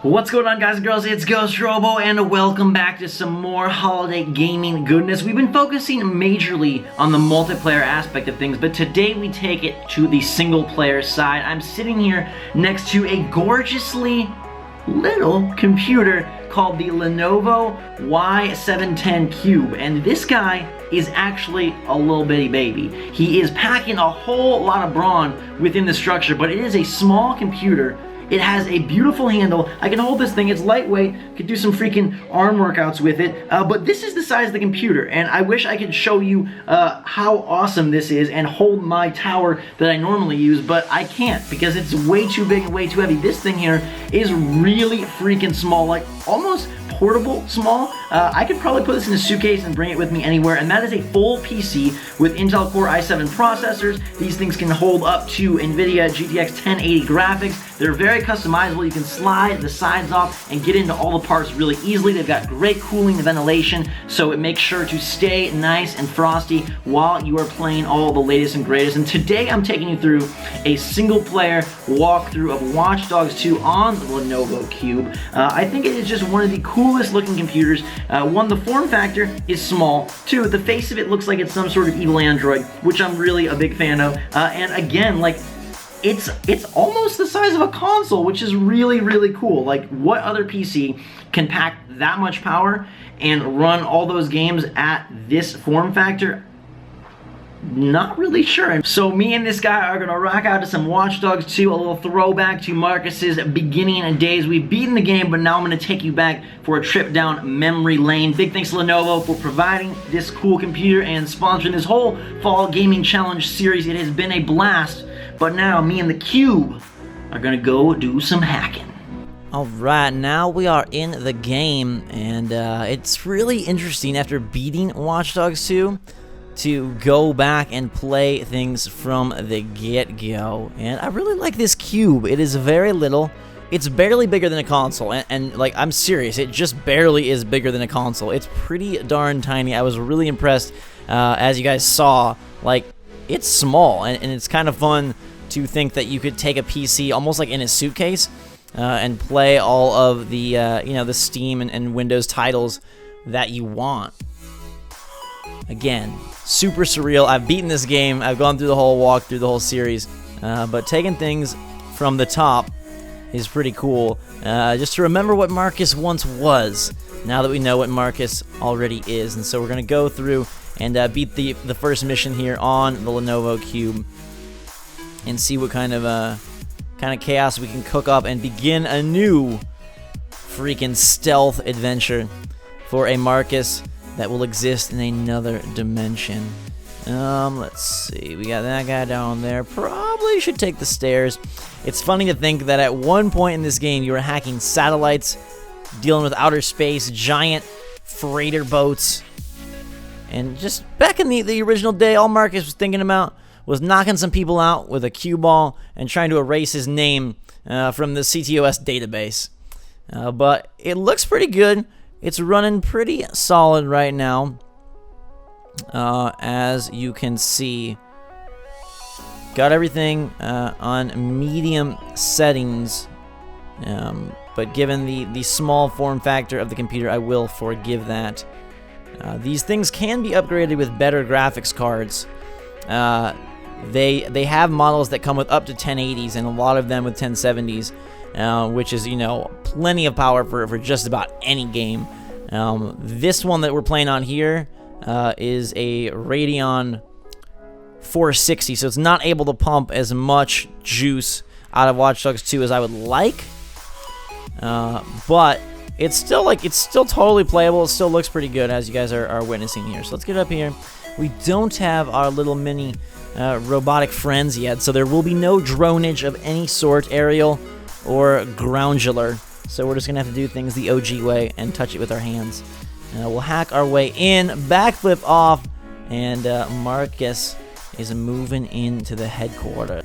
What's going on, guys and girls? It's GhostRobo, and welcome back to some more holiday gaming goodness. We've been focusing majorly on the multiplayer aspect of things, but today we take it to the single player side. I'm sitting here next to a gorgeously little computer called the Lenovo Y710 Cube, and this guy is actually a little bitty baby. He is packing a whole lot of brawn within the structure, but it is a small computer. It has a beautiful handle. I can hold this thing. It's lightweight. Could do some freaking arm workouts with it. But this is the size of the computer, and I wish I could show you how awesome this is and hold my tower that I normally use, but I can't because it's way too big and way too heavy. This thing here is really freaking small, like almost portable small. I could probably put this in a suitcase and bring it with me anywhere, and that is a full PC with Intel Core i7 processors. These things can hold up to NVIDIA GTX 1080 graphics. They're very customizable. You can slide the sides off and get into all the parts really easily. They've got great cooling and ventilation, so it makes sure to stay nice and frosty while you are playing all the latest and greatest. And today I'm taking you through a single player walkthrough of Watch Dogs 2 on the Lenovo Cube. I think it is just one of the coolest looking computers. One, the form factor is small. Two, the face of it looks like it's some sort of evil android, which I'm really a big fan of. And again, like, it's almost the size of a console, which is really, really cool. Like, what other PC can pack that much power and run all those games at this form factor? Not really sure. So me and this guy are gonna rock out to some Watch Dogs 2, a little throwback to Marcus's beginning days. We've beaten the game, but now I'm gonna take you back for a trip down memory lane. Big thanks to Lenovo for providing this cool computer and sponsoring this whole Fall Gaming Challenge series. It has been a blast, but now me and the Cube are gonna go do some hacking. Alright, now we are in the game, and it's really interesting after beating Watch Dogs 2 to go back and play things from the get-go. And I really like this cube. It is very little. It's barely bigger than a console, and like, I'm serious, it just barely is bigger than a console. It's pretty darn tiny. I was really impressed, as you guys saw. Like, it's small, and it's kind of fun to think that you could take a PC almost like in a suitcase and play all of the you know, the Steam and Windows titles that you want. Again, super surreal. I've beaten this game. I've gone through the whole walkthrough, the whole series, but taking things from the top is pretty cool. Just to remember what Marcus once was, now that we know what Marcus already is. And so we're gonna go through and beat the first mission here on the Lenovo Cube and see what kind of chaos we can cook up and begin a new freaking stealth adventure for a Marcus that will exist in another dimension. Let's see. We got that guy down there. Probably should take the stairs. It's funny to think that at one point in this game, you were hacking satellites, dealing with outer space, giant freighter boats, and just back in the original day, all Marcus was thinking about was knocking some people out with a cue ball and trying to erase his name from the CTOS database. But it looks pretty good. It's running pretty solid right now, as you can see. Got everything on medium settings, but given the small form factor of the computer, I will forgive that. These things can be upgraded with better graphics cards. They have models that come with up to 1080s and a lot of them with 1070s. Which is, you know, plenty of power for just about any game. This one that we're playing on here is a Radeon 460, so it's not able to pump as much juice out of Watch Dogs 2 as I would like. But it's still totally playable. It still looks pretty good, as you guys are witnessing here. So let's get up here. We don't have our little mini robotic friends yet, so there will be no dronage of any sort, aerial or groundular. So we're just gonna have to do things the OG way and touch it with our hands. We'll hack our way in, backflip off, and Marcus is moving into the headquarters.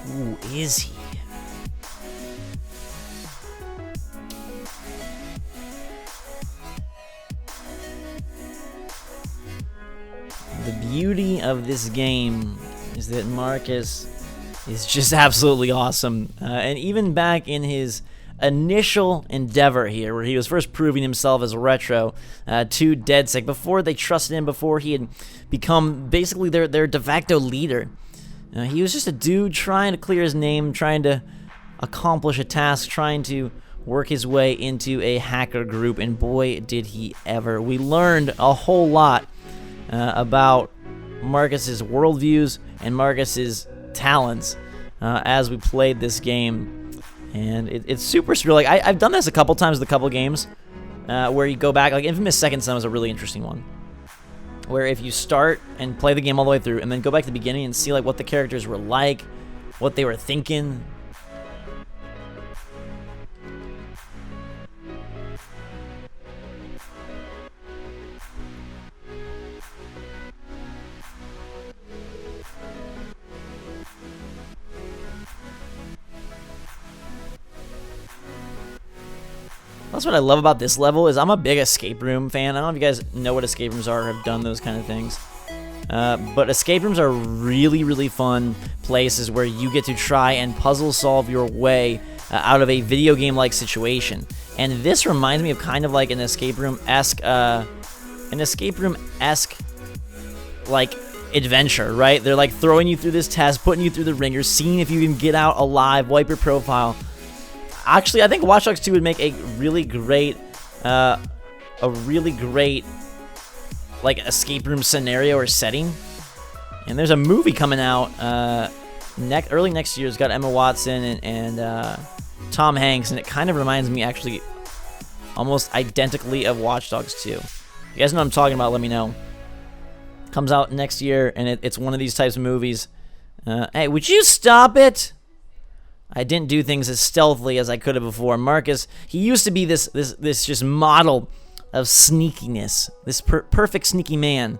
Who is he? The beauty of this game is that Marcus is just absolutely awesome. And even back in his initial endeavor here, where he was first proving himself as Retro to DeadSick, before they trusted him, before he had become basically their de facto leader, he was just a dude trying to clear his name, trying to accomplish a task, trying to work his way into a hacker group, and boy, did he ever. We learned a whole lot about Marcus's worldviews and Marcus's talents as we played this game, and it's super surreal. Like I've done this a couple times with a couple games where you go back. Like Infamous Second Son was a really interesting one, where if you start and play the game all the way through and then go back to the beginning and see like what the characters were like, what they were thinking. That's what I love about this level, is I'm a big escape room fan. I don't know if you guys know what escape rooms are or have done those kind of things. But escape rooms are really, really fun places where you get to try and puzzle solve your way out of a video game-like situation. And this reminds me of kind of like an escape room-esque like adventure, right? They're like throwing you through this test, putting you through the ringer, seeing if you can get out alive, wipe your profile. Actually, I think Watch Dogs 2 would make a really great like escape room scenario or setting. And there's a movie coming out early next year. It's got Emma Watson and Tom Hanks, and it kind of reminds me actually almost identically of Watch Dogs 2. You guys know what I'm talking about, let me know. Comes out next year, and it's one of these types of movies. Hey, would you stop it? I didn't do things as stealthily as I could have before. Marcus, he used to be this just model of sneakiness, this perfect sneaky man,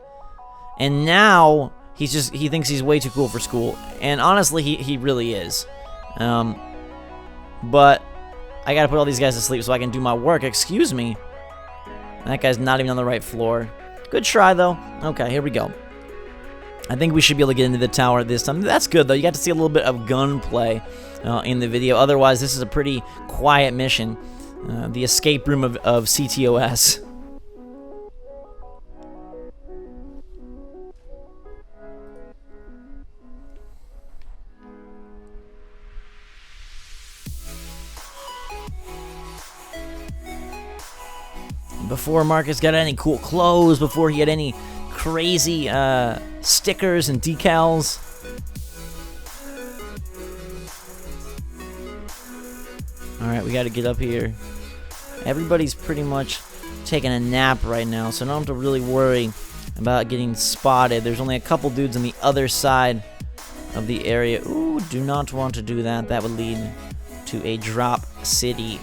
and now he thinks he's way too cool for school. And honestly, he really is. But I gotta put all these guys to sleep so I can do my work. Excuse me. That guy's not even on the right floor. Good try though. Okay, here we go. I think we should be able to get into the tower this time. That's good, though. You got to see a little bit of gunplay in the video. Otherwise, this is a pretty quiet mission. The escape room of CTOS. Before Marcus got any cool clothes, before he had any crazy stickers and decals. Alright, we gotta get up here. Everybody's pretty much taking a nap right now, so I don't have to really worry about getting spotted. There's only a couple dudes on the other side of the area. Ooh, do not want to do that. That would lead to a drop city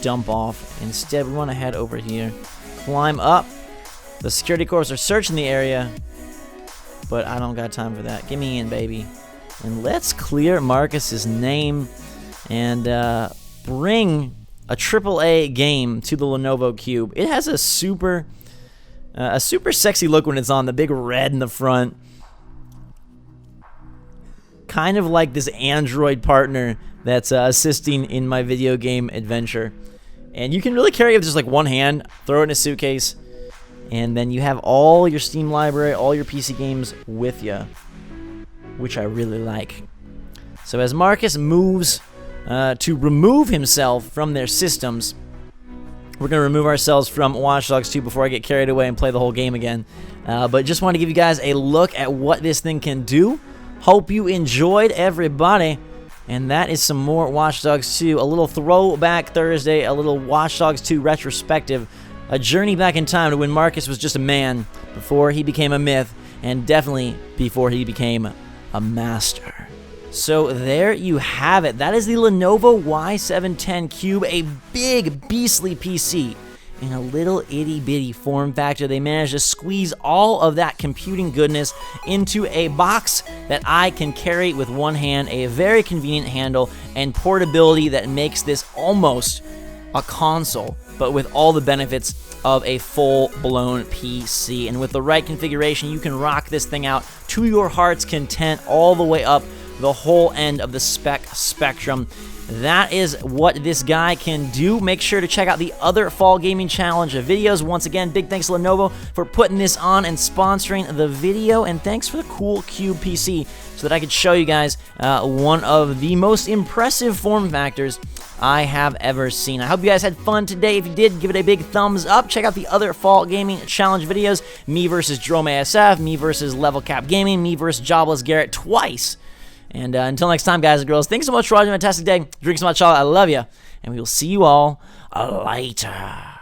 dump off. Instead, we want to head over here, climb up. The security corps are searching the area, but I don't got time for that. Get me in, baby. And let's clear Marcus's name and bring a AAA game to the Lenovo Cube. It has a super sexy look when it's on, the big red in the front. Kind of like this Android partner that's assisting in my video game adventure. And you can really carry it with just like one hand, throw it in a suitcase, and then you have all your Steam library, all your PC games with you, which I really like. So as Marcus moves to remove himself from their systems, we're going to remove ourselves from Watch Dogs 2 before I get carried away and play the whole game again. But just want to give you guys a look at what this thing can do. Hope you enjoyed, everybody. And that is some more Watch Dogs 2. A little throwback Thursday, a little Watch Dogs 2 retrospective. A journey back in time to when Marcus was just a man before he became a myth, and definitely before he became a master. So there you have it. That is the Lenovo Y710 Cube, a big, beastly PC in a little itty-bitty form factor. They managed to squeeze all of that computing goodness into a box that I can carry with one hand, a very convenient handle, and portability that makes this almost a console, but with all the benefits of a full-blown PC. And with the right configuration, you can rock this thing out to your heart's content all the way up the whole end of the spectrum. That is what this guy can do. Make sure to check out the other Fall Gaming Challenge videos. Once again, big thanks to Lenovo for putting this on and sponsoring the video, and thanks for the cool Cube PC so that I could show you guys one of the most impressive form factors I have ever seen. I hope you guys had fun today. If you did, give it a big thumbs up. Check out the other Fall Gaming Challenge videos. Me versus Drome ASF, me versus Level Cap Gaming, me versus Jobless Garrett twice. And until next time, guys and girls, thanks so much for watching. Fantastic day. Drink so much, y'all. I love you. And we will see you all later.